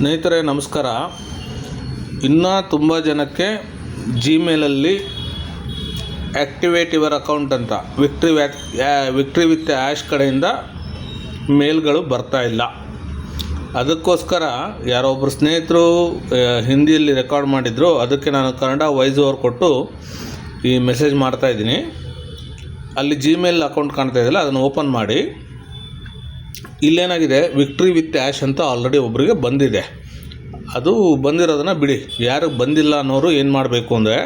ಸ್ನೇಹಿತರೆ ನಮಸ್ಕಾರ. ಇನ್ನೂ ತುಂಬ ಜನಕ್ಕೆ ಜಿಮೇಲಲ್ಲಿ ಆ್ಯಕ್ಟಿವೇಟ್ ಯುವರ್ ಅಕೌಂಟ್ ಅಂತ ವಿಕ್ಟ್ರಿ ವಿತ್ ಆ್ಯಶ್ ಕಡೆಯಿಂದ ಮೇಲ್ಗಳು ಬರ್ತಾ ಇಲ್ಲ. ಅದಕ್ಕೋಸ್ಕರ ಯಾರೊಬ್ಬರು ಸ್ನೇಹಿತರು ಹಿಂದಿಯಲ್ಲಿ ರೆಕಾರ್ಡ್ ಮಾಡಿದರು, ಅದಕ್ಕೆ ನಾನು ಕನ್ನಡ ವಾಯ್ಸ್ ಓವರ್ ಕೊಟ್ಟು ಈ ಮೆಸೇಜ್ ಮಾಡ್ತಾಯಿದ್ದೀನಿ. ಅಲ್ಲಿ ಜಿಮೇಲ್ ಅಕೌಂಟ್ ಕಾಣ್ತಾ ಇದೆಯಲ್ಲ, ಅದನ್ನು ಓಪನ್ ಮಾಡಿ. ಇಲ್ಲೇನಾಗಿದೆ, ವಿಕ್ಟ್ರಿ ವಿತ್ ಆ್ಯಶ್ ಅಂತ ಆಲ್ರೆಡಿ ಒಬ್ಬರಿಗೆ ಬಂದಿದೆ. ಅದು ಬಂದಿರೋದನ್ನು ಬಿಡಿ, ಯಾರಿಗೆ ಬಂದಿಲ್ಲ ಅನ್ನೋರು ಏನು ಮಾಡಬೇಕು ಅಂದರೆ,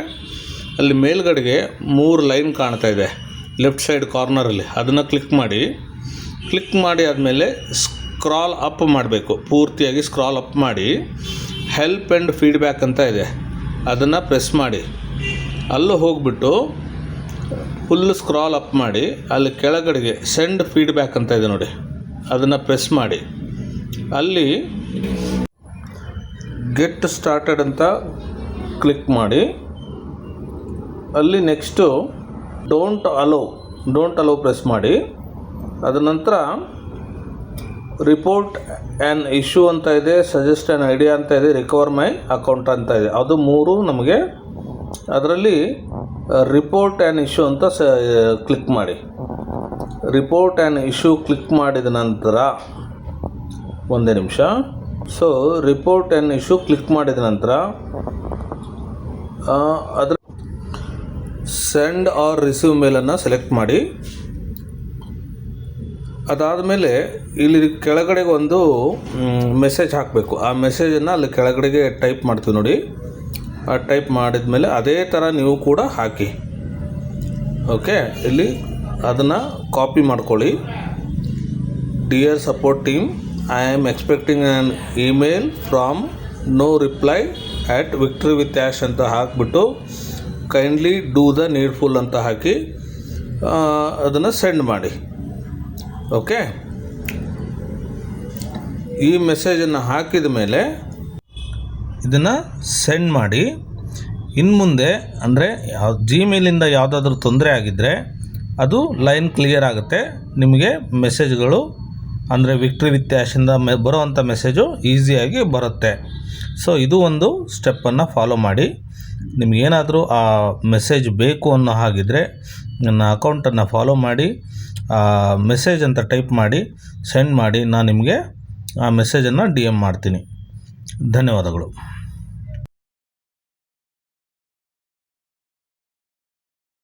ಅಲ್ಲಿ ಮೇಲ್ಗಡೆಗೆ 3 ಲೈನ್ ಕಾಣ್ತಾ ಇದೆ ಲೆಫ್ಟ್ ಸೈಡ್ ಕಾರ್ನರಲ್ಲಿ, ಅದನ್ನು ಕ್ಲಿಕ್ ಮಾಡಿ ಆದಮೇಲೆ ಸ್ಕ್ರಾಲ್ ಅಪ್ ಮಾಡಬೇಕು. ಪೂರ್ತಿಯಾಗಿ ಸ್ಕ್ರಾಲ್ ಅಪ್ ಮಾಡಿ ಹೆಲ್ಪ್ ಆ್ಯಂಡ್ ಫೀಡ್ಬ್ಯಾಕ್ ಅಂತ ಇದೆ, ಅದನ್ನು ಪ್ರೆಸ್ ಮಾಡಿ. ಅಲ್ಲೂ ಹೋಗಿಬಿಟ್ಟು ಫುಲ್ ಸ್ಕ್ರಾಲ್ ಅಪ್ ಮಾಡಿ ಅಲ್ಲಿ ಕೆಳಗಡೆಗೆ ಸೆಂಡ್ ಫೀಡ್ಬ್ಯಾಕ್ ಅಂತ ಇದೆ ನೋಡಿ, ಅದನ್ನು ಪ್ರೆಸ್ ಮಾಡಿ. ಅಲ್ಲಿ ಗೆಟ್ ಸ್ಟಾರ್ಟೆಡ್ ಅಂತ ಕ್ಲಿಕ್ ಮಾಡಿ. ಅಲ್ಲಿ ನೆಕ್ಸ್ಟು ಡೋಂಟ್ ಅಲೋ ಪ್ರೆಸ್ ಮಾಡಿ. ಅದ ನಂತರ ರಿಪೋರ್ಟ್ ಆ್ಯನ್ ಇಶ್ಯೂ ಅಂತ ಇದೆ, ಸಜೆಸ್ಟ್ ಆ್ಯನ್ ಐಡಿಯಾ ಅಂತ ಇದೆ, ರಿಕವರ್ ಮೈ ಅಕೌಂಟ್ ಅಂತ ಇದೆ. ಅದು 3 ನಮಗೆ. ಅದರಲ್ಲಿ ರಿಪೋರ್ಟ್ ಆ್ಯನ್ ಇಶ್ಯೂ ಅಂತ ಕ್ಲಿಕ್ ಮಾಡಿ. ರಿಪೋರ್ಟ್ ಆ್ಯನ್ ಇಶ್ಯೂ ಕ್ಲಿಕ್ ಮಾಡಿದ ನಂತರ ಒಂದೇ ನಿಮಿಷ. So report an issue click ಮಾಡಿದ ನಂತರ ಅದರ ಸೆಂಡ್ ಆರ್ ರಿಸೀವ್ ಮೇಲನ್ನು ಸೆಲೆಕ್ಟ್ ಮಾಡಿ. ಅದಾದಮೇಲೆ ಇಲ್ಲಿ ಕೆಳಗಡೆಗೆ ಒಂದು ಮೆಸೇಜ್ ಹಾಕಬೇಕು. ಆ ಮೆಸೇಜನ್ನು ಅಲ್ಲಿ ಕೆಳಗಡೆಗೆ ಟೈಪ್ ಮಾಡ್ತೀವಿ ನೋಡಿ. ಆ ಟೈಪ್ ಮಾಡಿದ ಮೇಲೆ ಅದೇ ಥರ ನೀವು ಕೂಡ ಹಾಕಿ. ಓಕೆ, ಇಲ್ಲಿ ಅದನ್ನು ಕಾಪಿ ಮಾಡ್ಕೊಳ್ಳಿ. Dear support team, I am expecting an email from no reply at victory with ash ಅಂತ ಹಾಕಿಬಿಟ್ಟು ಕೈಂಡ್ಲಿ ಡೂ ದ ನೀಡ್ಫುಲ್ ಅಂತ ಹಾಕಿ ಅದನ್ನು ಸೆಂಡ್ ಮಾಡಿ. ಓಕೆ, ಈ ಮೆಸೇಜನ್ನು ಹಾಕಿದ ಮೇಲೆ ಇದನ್ನು ಸೆಂಡ್ ಮಾಡಿ. ಇನ್ನು ಮುಂದೆ ಅಂದರೆ ಜಿಮೇಲಿಂದ ಯಾವುದಾದ್ರೂ ತೊಂದರೆ ಆಗಿದ್ದರೆ ಅದು ಲೈನ್ ಕ್ಲಿಯರ್ ಆಗುತ್ತೆ. ನಿಮಗೆ ಮೆಸೇಜ್ಗಳು ಅಂದರೆ ವಿಕ್ಟ್ರಿ ವಿತ್ ಆ್ಯಶಿಂದ ಬರೋವಂಥ ಮೆಸೇಜು ಈಸಿಯಾಗಿ ಬರುತ್ತೆ. ಸೊ ಇದು ಒಂದು ಸ್ಟೆಪ್ಪನ್ನು ಫಾಲೋ ಮಾಡಿ. ನಿಮಗೇನಾದರೂ ಆ ಮೆಸೇಜ್ ಬೇಕು ಅನ್ನೋ ಹಾಗಿದ್ದರೆ ನನ್ನ ಅಕೌಂಟನ್ನು ಫಾಲೋ ಮಾಡಿ, ಮೆಸೇಜ್ ಅಂತ ಟೈಪ್ ಮಾಡಿ ಸೆಂಡ್ ಮಾಡಿ. ನಾನು ನಿಮಗೆ ಆ ಮೆಸೇಜನ್ನು DM ಮಾಡ್ತೀನಿ. ಧನ್ಯವಾದಗಳು.